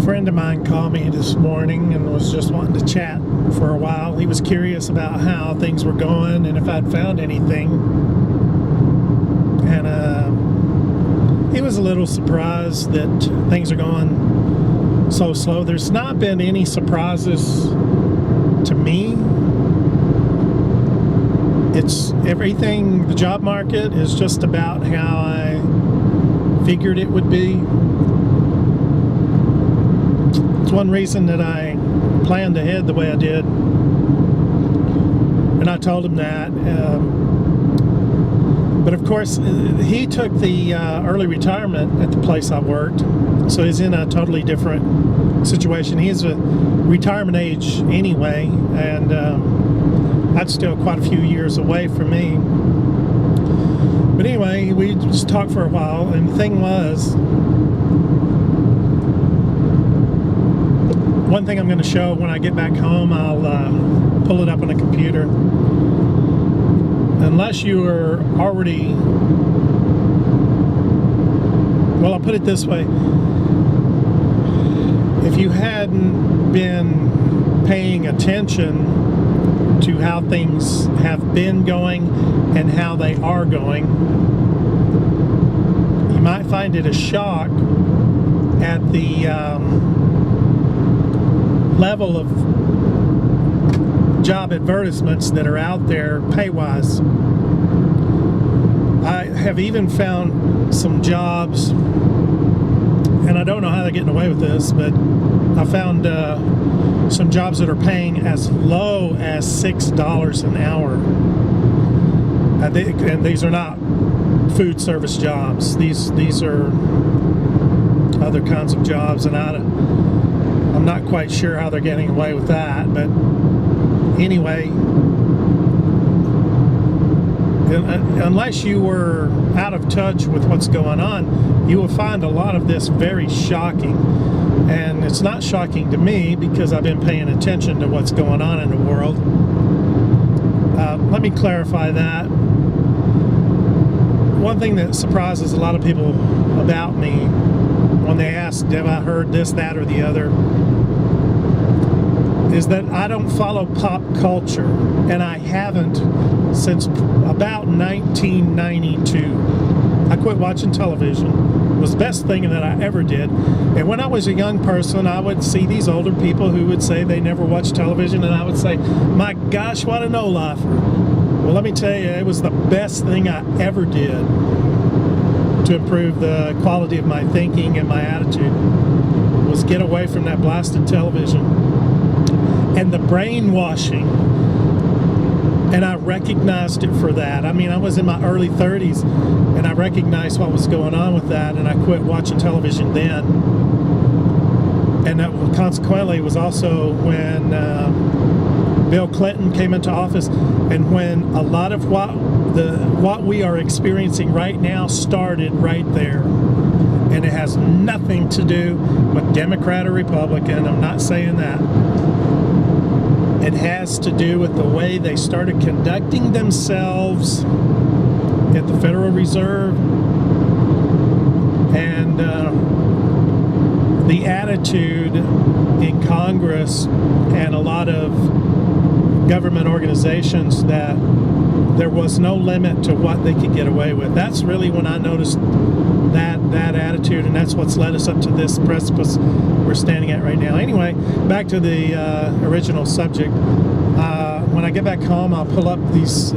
friend of mine called me this morning and was just wanting to chat for a while. He was curious about how things were going and if I'd found anything. And he was a little surprised that things are going so slow. There's not been any surprises to me. It's everything, the job market is just about how I figured it would be. It's one reason that I planned ahead the way I did, and I told him that. But of course, he took the early retirement at the place I worked, so he's in a totally different situation. He's a retirement age anyway, and that's still quite a few years away from me. But anyway, we just talked for a while, and the thing was, one thing I'm going to show when I get back home, I'll pull it up on the computer. Unless you are already, well, I'll put it this way. If you hadn't been paying attention to how things have been going and how they are going, you might find it a shock at the level of job advertisements that are out there pay-wise. I have even found some jobs, and I don't know how they're getting away with this, but I found some jobs that are paying as low as $6 an hour. And these are not food service jobs. These are other kinds of jobs, and I'm not quite sure how they're getting away with that. But anyway, unless you were out of touch with what's going on, you will find a lot of this very shocking. And it's not shocking to me because I've been paying attention to what's going on in the world. Let me clarify that. One thing that surprises a lot of people about me when they ask, have I heard this, that, or the other, is that I don't follow pop culture, and I haven't since about 1992. I quit watching television. It was the best thing that I ever did. And when I was a young person, I would see these older people who would say they never watched television, and I would say, my gosh, what a no-lifer. Well, let me tell you, it was the best thing I ever did to improve the quality of my thinking and my attitude, was get away from that blasted television and the brainwashing. And I recognized it for that. I mean, I was in my early 30s, and I recognized what was going on with that, and I quit watching television then. And that consequently was also when Bill Clinton came into office, and when a lot of what we are experiencing right now started right there. And it has nothing to do with Democrat or Republican. I'm not saying that. It has to do with the way they started conducting themselves at the Federal Reserve, and the attitude in Congress and a lot of government organizations that there was no limit to what they could get away with. That's really when I noticed that attitude, and that's what's led us up to this precipice we're standing at right now. Anyway, back to the original subject. When I get back home, I'll pull up these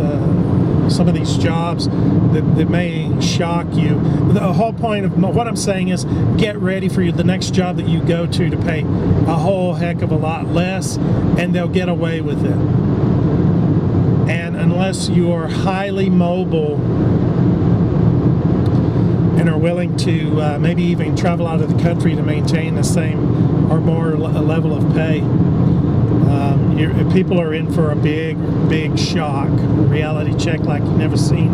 some of these jobs that may shock you. The whole point of what I'm saying is, get ready for the next job that you go to pay a whole heck of a lot less, and they'll get away with it. And unless you are highly mobile and are willing to maybe even travel out of the country to maintain the same or more level of pay, people are in for a big shock, a reality check like you've never seen.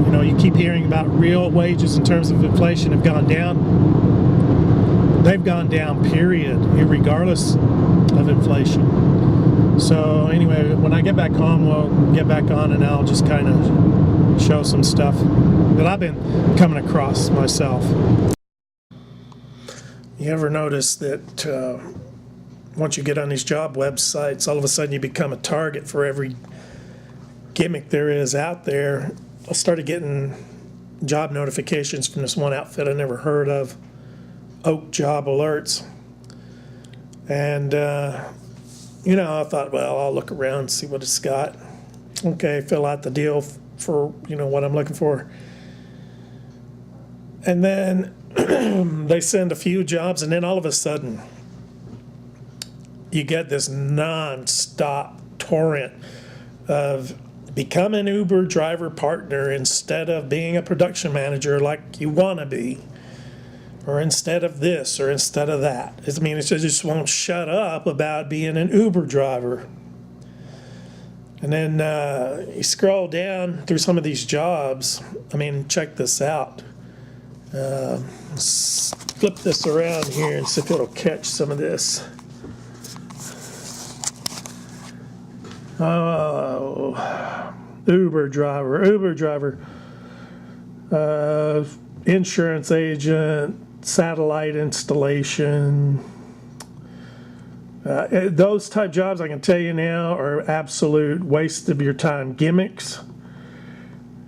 You know, you keep hearing about real wages in terms of inflation have gone down. They've gone down, period, regardless of inflation. So anyway, when I get back home, we'll get back on, and I'll just kind of show some stuff that I've been coming across myself. You ever notice that once you get on these job websites, all of a sudden you become a target for every gimmick there is out there? I started getting job notifications from this one outfit I never heard of, Oak Job Alerts. And, I thought, well, I'll look around and see what it's got. Okay, fill out the deal for, what I'm looking for. And then they send a few jobs, and then all of a sudden, you get this non-stop torrent of become an Uber driver partner instead of being a production manager like you want to be, or instead of this, or instead of that. It just won't shut up about being an Uber driver. And then you scroll down through some of these jobs. Check this out. Let's flip this around here and see if it'll catch some of this. Oh, Uber driver, insurance agent, satellite installation. Those type jobs, I can tell you now, are absolute waste of your time. Gimmicks,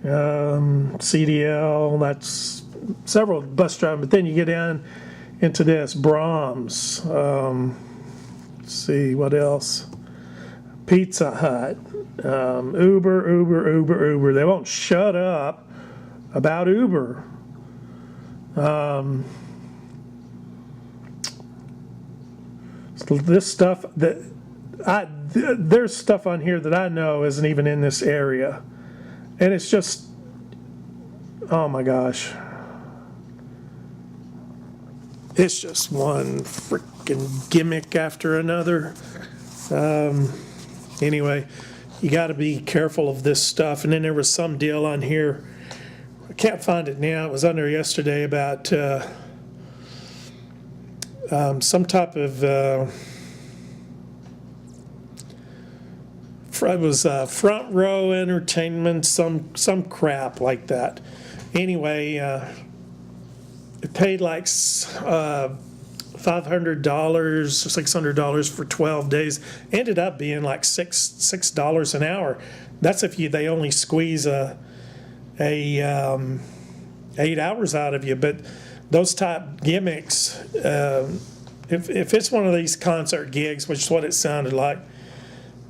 CDL, that's several bus drivers. But then you get down into this, Brahms. Let's see, what else? Pizza Hut, Uber. They won't shut up about Uber. This stuff there's stuff on here that I know isn't even in this area, and it's just, oh my gosh, it's just one freaking gimmick after another. Anyway, you got to be careful of this stuff. And then there was some deal on here, I can't find it now, it was on there yesterday, about some type of it was front row entertainment, some crap like that. Anyway, it paid like $500 or $600 for 12 days. Ended up being like $6 an hour. That's if they only squeeze 8 hours out of you. But those type gimmicks, if it's one of these concert gigs, which is what it sounded like,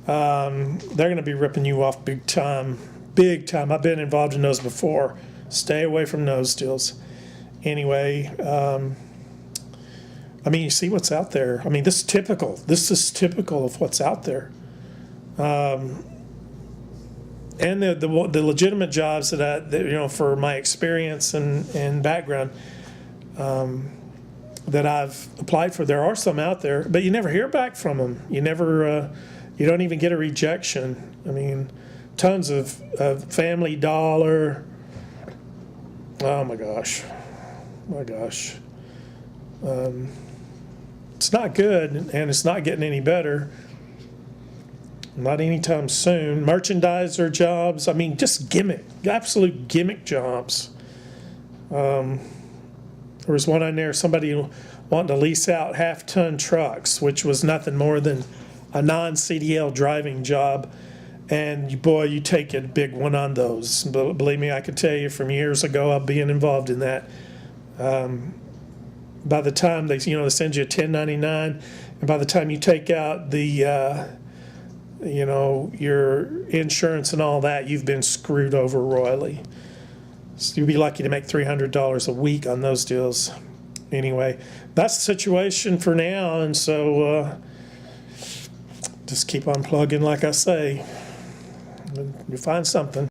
they're going to be ripping you off big time. I've been involved in those before. Stay away from those deals. Anyway, you see what's out there. This is typical. This is typical of what's out there. And the legitimate jobs that for my experience and background that I've applied for, there are some out there, but you never hear back from them. You don't even get a rejection. Tons of Family Dollar. Oh my gosh. It's not good, and it's not getting any better. Not anytime soon. Merchandiser jobs, just absolute gimmick jobs. There was one on there, somebody wanting to lease out half-ton trucks, which was nothing more than a non-CDL driving job. And you take a big one on those. But believe me, I can tell you from years ago, of being involved in that. By the time they send you a 1099, and by the time you take out the your insurance and all that, you've been screwed over royally. So you'd be lucky to make $300 a week on those deals. Anyway, that's the situation for now, and so just keep on plugging, like I say. You find something.